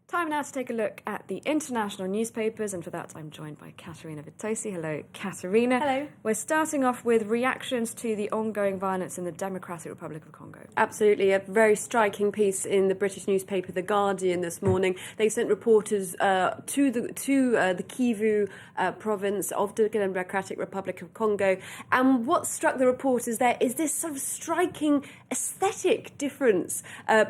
Time now to take a look at the international newspapers, and for that I'm joined by Katerina Vitosi. Hello, Katerina. Hello. We're starting off with reactions to the ongoing violence in the Democratic Republic of Congo. Absolutely, a very striking piece in the British newspaper The Guardian this morning. They sent reporters to the Kivu province of the Democratic Republic of Congo, and what struck the reporters there is this sort of striking aesthetic difference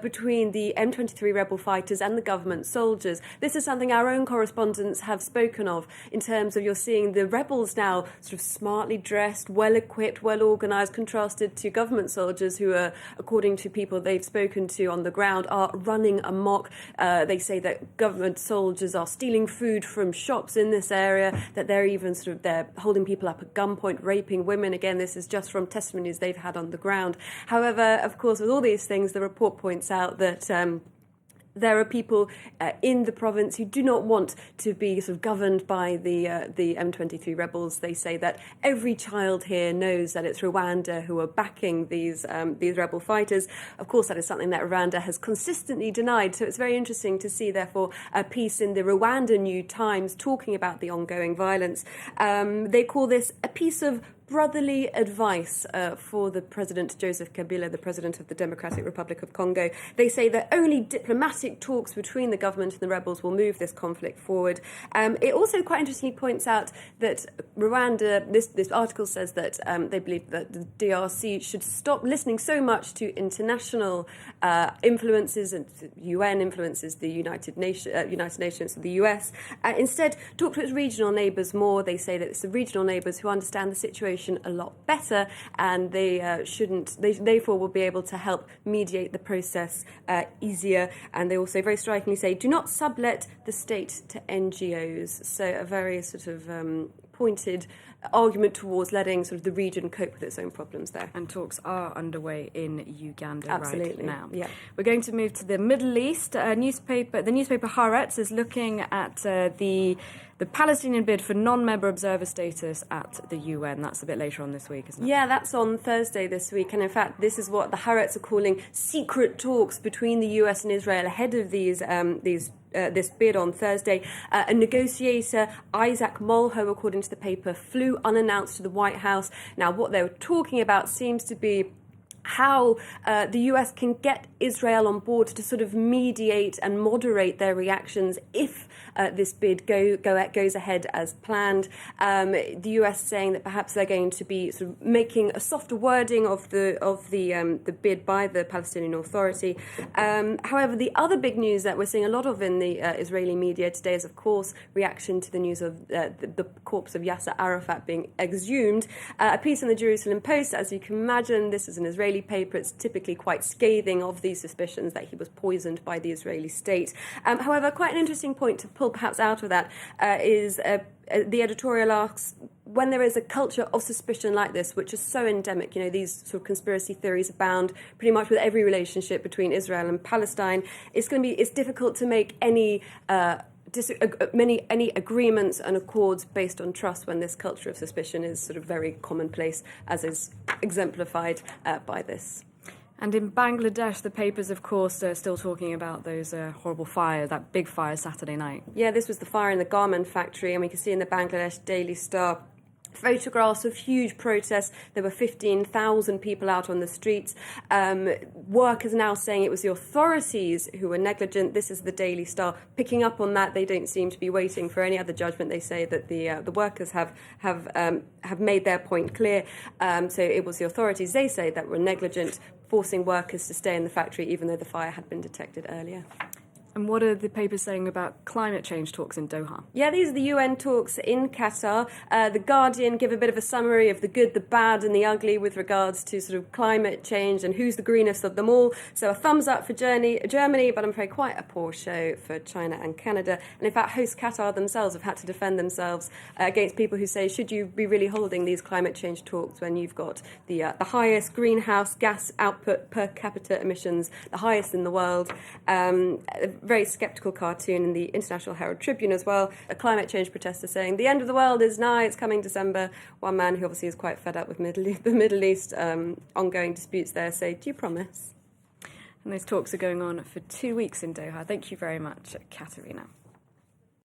between the M23 rebel fighters and the government soldiers. This is something our own correspondents have spoken of in terms of you're seeing the rebels now sort of smartly dressed, well-equipped, well-organised, contrasted to government soldiers who are, according to people they've spoken to on the ground, are running amok. They say that government soldiers are stealing food from shops in this area, that they're even they're holding people up at gunpoint, raping women. Again, this is just from testimonies they've had on the ground. However, of course, with all these things, the report points out that there are people in the province who do not want to be sort of governed by the M23 rebels. They say that every child here knows that it's Rwanda who are backing these rebel fighters. Of course, that is something that Rwanda has consistently denied. So it's very interesting to see, therefore, a piece in the Rwanda New Times talking about the ongoing violence. They call this a piece of brotherly advice for the President Joseph Kabila, the President of the Democratic Republic of Congo. They say that only diplomatic talks between the government and the rebels will move this conflict forward. It also quite interestingly points out that Rwanda, this article says that they believe that the DRC should stop listening so much to international influences and UN influences, the United Nations, the US. Instead, talk to its regional neighbours more. They say that it's the regional neighbours who understand the situation a lot better, and they therefore will be able to help mediate the process easier. And they also very strikingly say, do not sublet the state to NGOs. So a very sort of pointed argument towards letting sort of the region cope with its own problems there. And talks are underway in Uganda Absolutely. right now. Yeah. We're going to move to the Middle East. The newspaper Haaretz is looking at the Palestinian bid for non-member observer status at the UN. That's a bit later on this week, isn't it? Yeah, that's on Thursday this week. And in fact, this is what the Haaretz are calling secret talks between the US and Israel ahead of this bid on Thursday. A negotiator, Isaac Molho, according to the paper, flew unannounced to the White House. Now, what they were talking about seems to be how the US can get Israel on board to sort of mediate and moderate their reactions if this bid goes ahead as planned. The US saying that perhaps they're going to be sort of making a softer wording of the bid by the Palestinian Authority. However, the other big news that we're seeing a lot of in the Israeli media today is, of course, reaction to the news of the corpse of Yasser Arafat being exhumed. A piece in the Jerusalem Post, as you can imagine, this is an Israeli paper. It's typically quite scathing of these suspicions that he was poisoned by the Israeli state. However, quite an interesting point to pull perhaps out of that is the editorial asks, when there is a culture of suspicion like this, which is so endemic, these sort of conspiracy theories abound pretty much with every relationship between Israel and Palestine, it's difficult to make any agreements and accords based on trust when this culture of suspicion is sort of very commonplace, as is exemplified by this. And in Bangladesh, the papers, of course, are still talking about those horrible fires, that big fire Saturday night. Yeah, this was the fire in the garment factory, and we can see in the Bangladesh Daily Star photographs of huge protests. There were 15,000 people out on the streets. Workers now saying it was the authorities who were negligent. This is the Daily Star picking up on that. They don't seem to be waiting for any other judgment. They say that the workers have made their point clear. So it was the authorities, they say, that were negligent, forcing workers to stay in the factory even though the fire had been detected earlier. And what are the papers saying about climate change talks in Doha? Yeah, these are the UN talks in Qatar. The Guardian give a bit of a summary of the good, the bad and the ugly with regards to sort of climate change and who's the greenest of them all. So a thumbs up for Germany, but I'm afraid quite a poor show for China and Canada. And in fact, host Qatar themselves have had to defend themselves against people who say, should you be really holding these climate change talks when you've got the highest greenhouse gas output per capita emissions, the highest in the world. Very sceptical cartoon in the International Herald Tribune as well. A climate change protester saying, the end of the world is nigh, it's coming December. One man who obviously is quite fed up with the Middle East ongoing disputes there say, do you promise? And those talks are going on for 2 weeks in Doha. Thank you very much, Katerina.